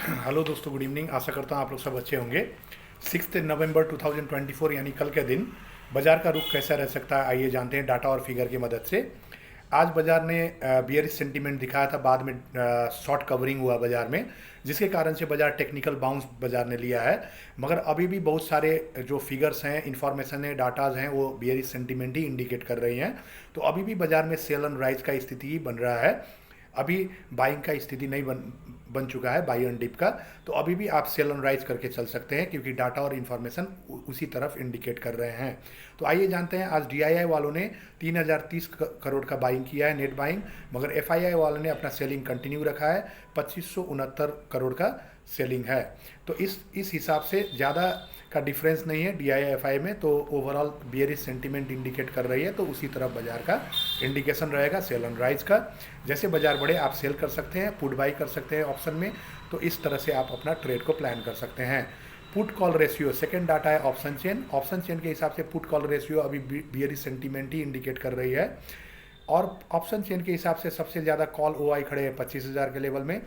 Hello दोस्तों, good evening. आशा करता हूँ आप लोग सब अच्छे होंगे। 6 नवंबर 2024 यानी कल के दिन बाजार का रुख कैसा रह सकता है, आइए जानते हैं डाटा और फिगर की मदद से। आज बाजार ने बियरिश सेंटीमेंट दिखाया था, बाद में शॉर्ट कवरिंग हुआ बाजार में, जिसके कारण से बाजार टेक्निकल बाउंस बाजार ने लिया है। मगर अभी भी बहुत सारे जो फिगर्स हैं, इंफॉर्मेशन है, डाटाज हैं, वो बियरिश सेंटीमेंट ही इंडिकेट कर रही हैं। तो अभी भी बाजार में सेल एंड राइज का स्थिति ही बन रहा है। अभी बाइंग का स्थिति नहीं बन चुका है, बाई एंड डिप का। तो अभी भी आप सेल एंड राइज करके चल सकते हैं, क्योंकि डाटा और इन्फॉर्मेशन उसी तरफ इंडिकेट कर रहे हैं। तो आइए जानते हैं, आज डीआईआई वालों ने 3030 करोड़ का बाइंग किया है, नेट बाइंग। मगर एफआईआई वालों ने अपना सेलिंग कंटिन्यू रखा है, 2569 करोड़ का सेलिंग है। तो इस हिसाब से ज़्यादा का डिफरेंस नहीं है डीआईआई एफआई में। तो ओवरऑल बियरिश सेंटीमेंट इंडिकेट कर रही है, तो उसी तरफ बाजार का इंडिकेशन रहेगा सेल एंड राइज का। जैसे बाजार बढ़े आप सेल कर सकते हैं, पुट बाई कर सकते हैं ऑप्शन में। तो इस तरह से आप अपना ट्रेड को प्लान कर सकते हैं। Put call ratio second data है ऑप्शन चेन। ऑप्शन चेन के हिसाब से पुट कॉल रेशियो अभी बियरिश सेंटीमेंट ही इंडिकेट कर रही है। और ऑप्शन चेन के हिसाब से सबसे ज़्यादा कॉल ओआई खड़े हैं 25,000 के लेवल में,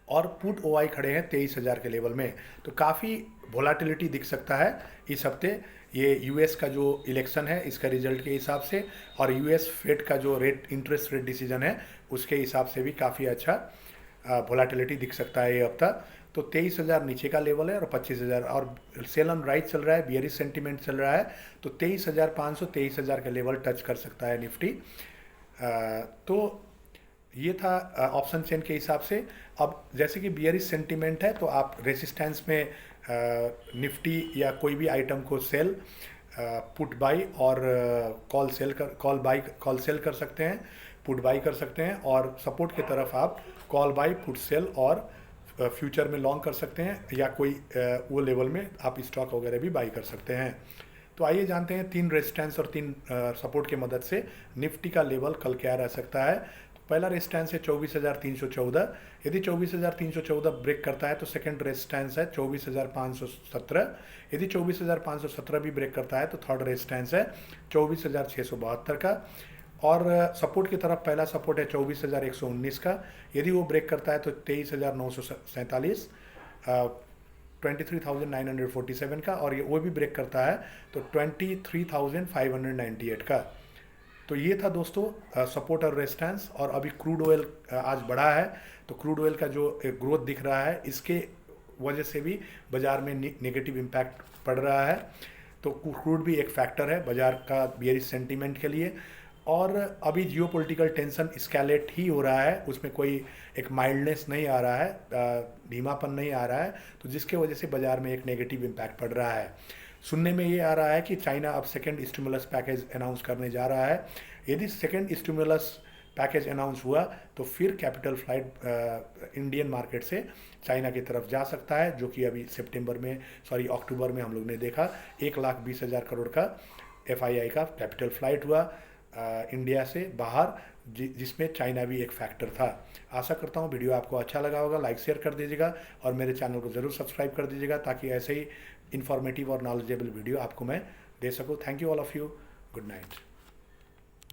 और पुट ओआई खड़े हैं 23,000 के लेवल में। तो काफ़ी वोलाटिलिटी दिख सकता है इस हफ्ते। ये यूएस का जो इलेक्शन है इसका रिजल्ट के हिसाब से, और यूएस फेड का जो इंटरेस्ट रेट डिसीजन है उसके हिसाब से भी काफ़ी अच्छा वोलाटिलिटी दिख सकता है ये हफ्ता। तो 23,000 नीचे का लेवल है और 25,000, और सेल ऑन राइज चल रहा है, बियरिश सेंटीमेंट चल रहा है। तो 23,500 23,000 का लेवल टच कर सकता है निफ्टी। तो ये था ऑप्शन चेन के हिसाब से। अब जैसे कि बियरिश सेंटीमेंट है, तो आप रेसिस्टेंस में निफ्टी या कोई भी आइटम को सेल, पुट बाई और कॉल सेल कर सकते हैं, पुट बाई कर सकते हैं। और सपोर्ट की तरफ आप कॉल बाई, पुट सेल और फ्यूचर में लॉन्ग कर सकते हैं, या कोई वो लेवल में आप स्टॉक वगैरह भी बाई कर सकते हैं। तो आइए जानते हैं 3 रेजिस्टेंस और 3 सपोर्ट की मदद से निफ्टी का लेवल कल क्या रह सकता है। तो पहला रेजिस्टेंस है 24,314। यदि 24,314 ब्रेक करता है तो सेकंड रेजिस्टेंस है 24,517। यदि 24,517 भी ब्रेक करता है तो थर्ड रेजिस्टेंस है 24,672 का। और सपोर्ट की तरफ पहला सपोर्ट है 24,119 का। यदि वो ब्रेक करता है तो 23,947, 23,947 का। और ये वो भी ब्रेक करता है तो 23,598 का। तो ये था दोस्तों सपोर्ट और रेजिस्टेंस। और अभी क्रूड ऑयल आज बढ़ा है, तो क्रूड ऑयल का जो ग्रोथ दिख रहा है इसके वजह से भी बाज़ार में नेगेटिव इम्पैक्ट पड़ रहा है। तो क्रूड भी एक फैक्टर है बाज़ार का बियरिश सेंटीमेंट के लिए। और अभी जियोपॉलिटिकल टेंशन स्कैलेट ही हो रहा है, उसमें कोई एक माइल्डनेस नहीं आ रहा है, धीमापन नहीं आ रहा है। तो जिसके वजह से बाज़ार में एक नेगेटिव इम्पैक्ट पड़ रहा है। सुनने में ये आ रहा है कि चाइना अब सेकेंड स्टिमुलस पैकेज अनाउंस करने जा रहा है। यदि सेकेंड स्टिमुलस पैकेज अनाउंस हुआ तो फिर कैपिटल फ्लाइट इंडियन मार्केट से चाइना की तरफ जा सकता है, जो कि अभी अक्टूबर में हम लोग ने देखा 1,20,000 करोड़ का एफआईआई का कैपिटल फ्लाइट हुआ इंडिया से बाहर, जिसमें चाइना भी एक फैक्टर था। आशा करता हूँ वीडियो आपको अच्छा लगा होगा, लाइक शेयर कर दीजिएगा और मेरे चैनल को ज़रूर सब्सक्राइब कर दीजिएगा, ताकि ऐसे ही इन्फॉर्मेटिव और नॉलेजेबल वीडियो आपको मैं दे सकूँ। Thank you all of you. Good night.